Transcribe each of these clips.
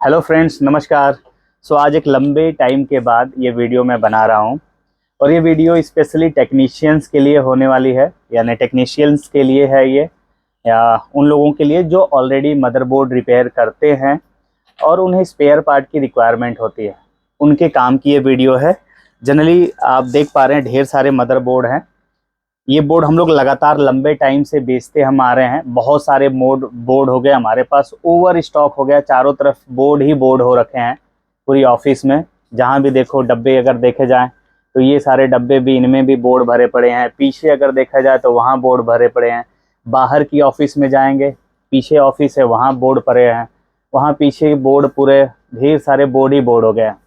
Hello friends, नमस्कार। आज एक लंबे टाइम के बाद ये वीडियो मैं बना रहा हूँ और ये वीडियो स्पेशली टेक्नीशियंस के लिए होने वाली है, यानी टेक्नीशियंस के लिए है ये, या उन लोगों के लिए जो ऑलरेडी मदरबोर्ड रिपेयर करते हैं और उन्हें स्पेयर पार्ट की रिक्वायरमेंट होती है, उनके काम की ये वीडियो है। जनरली आप देख पा रहे हैं ढेर सारे मदरबोर्ड हैं। ये बोर्ड हम लोग लगातार लंबे टाइम से बेचते हम आ रहे हैं। बहुत सारे बोर्ड हो गए हमारे पास, ओवर स्टॉक हो गया, चारों तरफ बोर्ड ही बोर्ड हो रखे हैं पूरी ऑफिस में। जहाँ भी देखो डब्बे अगर देखे जाएं तो ये सारे डब्बे भी, इनमें भी बोर्ड भरे पड़े हैं। पीछे अगर देखा जाए तो वहाँ बोर्ड भरे पड़े हैं। बाहर की ऑफिस में जाएंगे, पीछे ऑफिस है वहाँ बोर्ड पड़े हैं, वहाँ पीछे बोर्ड, पूरे ढेर सारे बोर्ड ही बोर्ड हो गए हैं।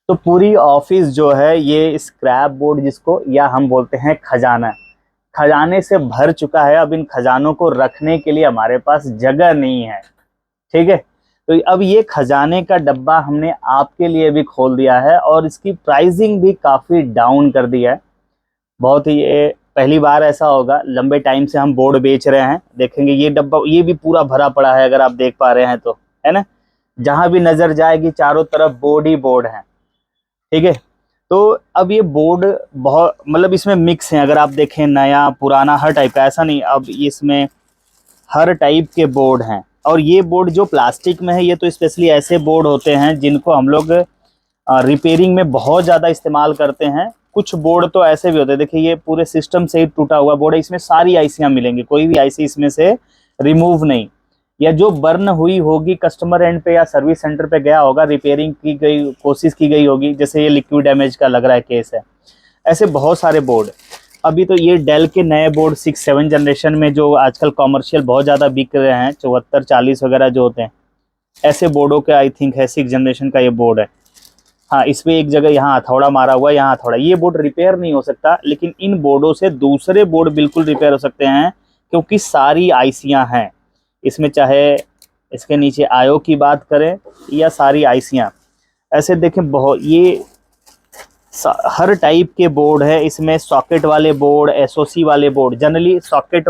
तो पूरी ऑफिस जो है ये स्क्रैप बोर्ड, जिसको या हम बोलते हैं खजाना, खजाने से भर चुका है। अब इन खजानों को रखने के लिए हमारे पास जगह नहीं है। ठीक है, तो अब ये खजाने का डब्बा हमने आपके लिए भी खोल दिया है और इसकी प्राइसिंग भी काफ़ी डाउन कर दिया है। बहुत ही ये पहली बार ऐसा होगा, लंबे टाइम से हम बोर्ड बेच रहे हैं। देखेंगे ये डब्बा, ये भी पूरा भरा पड़ा है, अगर आप देख पा रहे हैं तो, है ना। जहां भी नजर जाएगी चारों तरफ बोर्ड ही बोर्ड है। ठीक है, तो अब ये बोर्ड बहुत, मतलब इसमें मिक्स है। अगर आप देखें नया पुराना हर टाइप का, ऐसा नहीं, अब इसमें हर टाइप के बोर्ड हैं। और ये बोर्ड जो प्लास्टिक में है, ये तो स्पेशली ऐसे बोर्ड होते हैं जिनको हम लोग रिपेयरिंग में बहुत ज़्यादा इस्तेमाल करते हैं। कुछ बोर्ड तो ऐसे भी होते हैं, देखिए ये पूरे सिस्टम से ही टूटा हुआ बोर्ड है। इसमें सारी आईसियाँ मिलेंगी, कोई भी आईसी इसमें से रिमूव नहीं, या जो बर्न हुई होगी कस्टमर एंड पे या सर्विस सेंटर पे गया होगा, रिपेयरिंग की गई, कोशिश की गई होगी। जैसे ये लिक्विड डैमेज का लग रहा है केस है, ऐसे बहुत सारे बोर्ड। अभी तो ये डेल के नए बोर्ड 6-7 जनरेशन में जो आजकल कॉमर्शियल बहुत ज़्यादा बिक रहे हैं, 74-40 वगैरह जो होते हैं, ऐसे बोर्डों के आई थिंक है 6 जनरेशन का ये बोर्ड है। हाँ, इसमें एक जगह यहाँ हथौड़ा मारा हुआ है, यहाँ हथौड़ा। ये बोर्ड रिपेयर नहीं हो सकता, लेकिन इन बोर्डों से दूसरे बोर्ड बिल्कुल रिपेयर हो सकते हैं, क्योंकि सारी आईसियाँ हैं इसमें। चाहे इसके नीचे आयो की बात करें या सारी आईसियाँ, ऐसे देखें बहुत, ये हर टाइप के बोर्ड है इसमें। सॉकेट वाले बोर्ड, एसओसी वाले बोर्ड। जनरली सॉकेट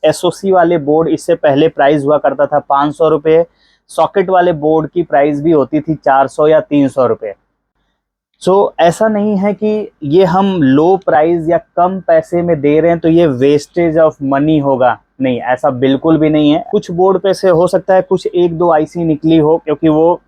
एसओसी वाले बोर्ड इससे पहले प्राइस हुआ करता था 500 रुपये। सॉकेट वाले बोर्ड की प्राइस भी होती थी 400 या 300 रुपये। ऐसा नहीं है कि ये हम लो प्राइस या कम पैसे में दे रहे हैं तो ये वेस्टेज ऑफ मनी होगा, नहीं, ऐसा बिल्कुल भी नहीं है। कुछ बोर्ड पे से हो सकता है कुछ एक दो आईसी निकली हो, क्योंकि वो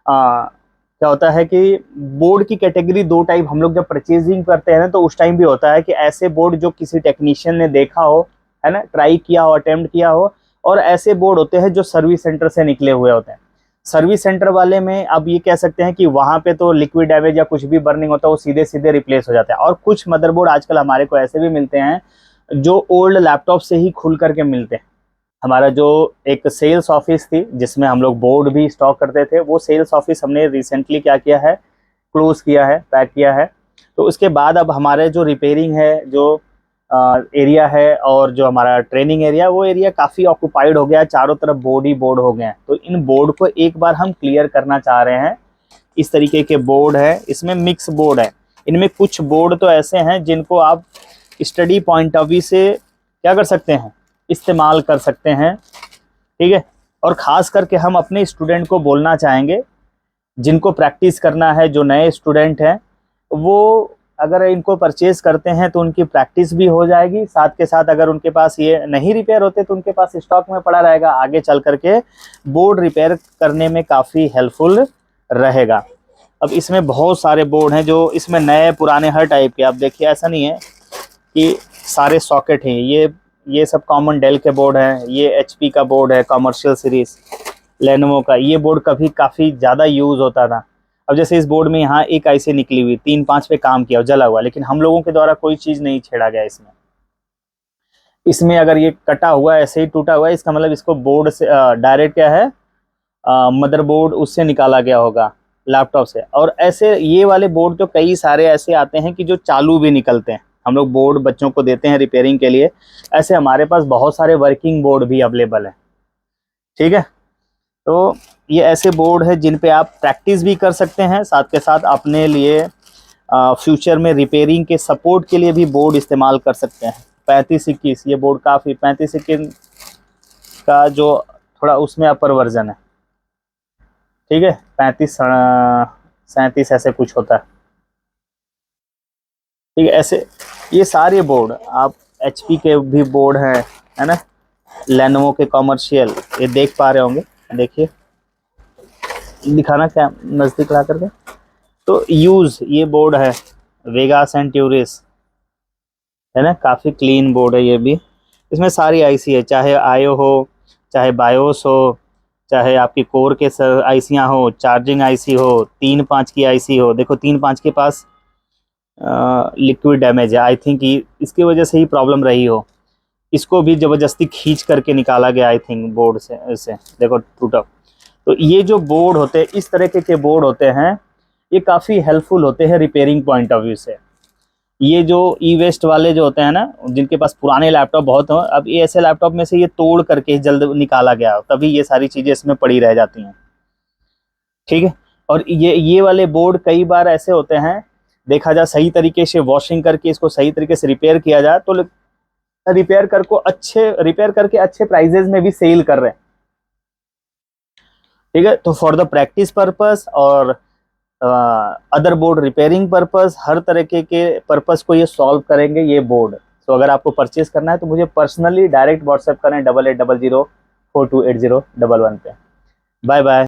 क्या होता है कि बोर्ड की कैटेगरी दो टाइप हम लोग जब परचेजिंग करते हैं ना, तो उस टाइम भी होता है कि ऐसे बोर्ड जो किसी टेक्नीशियन ने देखा हो, है ना, ट्राई किया हो, अटेम्प्ट किया हो, और ऐसे बोर्ड होते हैं जो सर्विस सेंटर से निकले हुए होते हैं। सर्विस सेंटर वाले में अब ये कह सकते हैं कि वहाँ पे तो लिक्विड डैमेज या कुछ भी बर्निंग होता है वो सीधे सीधे रिप्लेस हो जाता है। और कुछ मदरबोर्ड आजकल हमारे को ऐसे भी मिलते हैं जो ओल्ड लैपटॉप से ही खुल करके मिलते हैं। हमारा जो एक सेल्स ऑफिस थी जिसमें हम लोग बोर्ड भी स्टॉक करते थे, वो सेल्स ऑफिस हमने रिसेंटली क्या किया है, क्लोज किया है, पैक किया है। तो उसके बाद अब हमारे जो रिपेयरिंग है, जो एरिया है और जो हमारा ट्रेनिंग एरिया, वो एरिया काफ़ी ऑक्यूपाइड हो गया है। चारों तरफ बोर्ड ही बोर्ड हो गए हैं। तो इन बोर्ड को एक बार हम क्लियर करना चाह रहे हैं। इस तरीके के बोर्ड है, इसमें मिक्स बोर्ड है। इनमें कुछ बोर्ड तो ऐसे हैं जिनको आप स्टडी पॉइंट ऑफ व्यू से क्या कर सकते हैं, इस्तेमाल कर सकते हैं। ठीक है, और ख़ास करके हम अपने स्टूडेंट को बोलना चाहेंगे, जिनको प्रैक्टिस करना है, जो नए स्टूडेंट हैं, वो अगर इनको परचेज करते हैं तो उनकी प्रैक्टिस भी हो जाएगी। साथ के साथ अगर उनके पास ये नहीं रिपेयर होते तो उनके पास स्टॉक में पड़ा रहेगा, आगे चल करके बोर्ड रिपेयर करने में काफ़ी हेल्पफुल रहेगा। अब इसमें बहुत सारे बोर्ड हैं जो इसमें नए पुराने हर टाइप के। आप देखिए, ऐसा नहीं है कि सारे सॉकेट हैं। ये सब कॉमन डेल के बोर्ड हैं। ये एचपी का बोर्ड है, कॉमर्शियल सीरीज लेनोवो का। ये बोर्ड कभी काफ़ी ज़्यादा यूज़ होता था। अब जैसे इस बोर्ड में यहाँ एक आईसी निकली हुई, 3-5 पे काम किया और जला हुआ, लेकिन हम लोगों के द्वारा कोई चीज़ नहीं छेड़ा गया इसमें। इसमें अगर ये कटा हुआ, ऐसे ही टूटा हुआ है, इसका मतलब इसको बोर्ड से डायरेक्ट क्या है, मदरबोर्ड उससे निकाला गया होगा, लैपटॉप से। और ऐसे ये वाले बोर्ड तो कई सारे ऐसे आते हैं कि जो चालू भी निकलते हैं। हम लोग बोर्ड बच्चों को देते हैं रिपेयरिंग के लिए। ऐसे हमारे पास बहुत सारे वर्किंग बोर्ड भी अवेलेबल है। ठीक है, तो ये ऐसे बोर्ड है जिन पे आप प्रैक्टिस भी कर सकते हैं, साथ के साथ अपने लिए फ्यूचर में रिपेयरिंग के सपोर्ट के लिए भी बोर्ड इस्तेमाल कर सकते हैं। 3521 ये बोर्ड काफ़ी, 3521 का जो थोड़ा उसमें अपर वर्जन है। ठीक है, 35-37 ऐसे कुछ होता है। ठीक है, ऐसे ये सारे बोर्ड आप HP के भी बोर्ड हैं, है ना, लेनोवो के कॉमर्शियल, ये देख पा रहे होंगे। देखिए, दिखाना क्या नज़दीक ला करके। तो यूज ये बोर्ड है वेगा सेंट्यूरिस, है ना, काफ़ी क्लीन बोर्ड है ये भी। इसमें सारी आईसी है, चाहे आईओ हो, चाहे बायोस हो, चाहे आपकी कोर के आईसियाँ हो, चार्जिंग आईसी हो, 3.5 की आईसी हो। देखो 3.5 के पास लिक्विड डैमेज है, आई थिंक इसकी वजह से ही प्रॉब्लम रही हो। इसको भी ज़बरदस्ती खींच करके निकाला गया आई थिंक बोर्ड से देखो टूटा। तो ये जो बोर्ड होते हैं, इस तरह के बोर्ड होते हैं, ये काफ़ी हेल्पफुल होते हैं रिपेयरिंग पॉइंट ऑफ व्यू से। ये जो ई वेस्ट वाले जो होते हैं ना, जिनके पास पुराने लैपटॉप बहुत हो, अब ये ऐसे लैपटॉप में से ये तोड़ करके जल्द निकाला गया, तभी ये सारी चीज़ें इसमें पड़ी रह जाती हैं। ठीक है, और ये वाले बोर्ड कई बार ऐसे होते हैं, देखा जाए सही तरीके से वॉशिंग करके इसको सही तरीके से रिपेयर किया जाए तो रिपेयर करके अच्छे प्राइजेज में भी सेल कर रहे हैं। ठीक है, तो फॉर द प्रैक्टिस पर्पस और अदर बोर्ड रिपेयरिंग पर्पस, हर तरह के पर्पस को ये सॉल्व करेंगे ये बोर्ड। तो अगर आपको परचेज करना है तो मुझे पर्सनली डायरेक्ट व्हाट्सएप करें 8800428011 पे। Bye bye.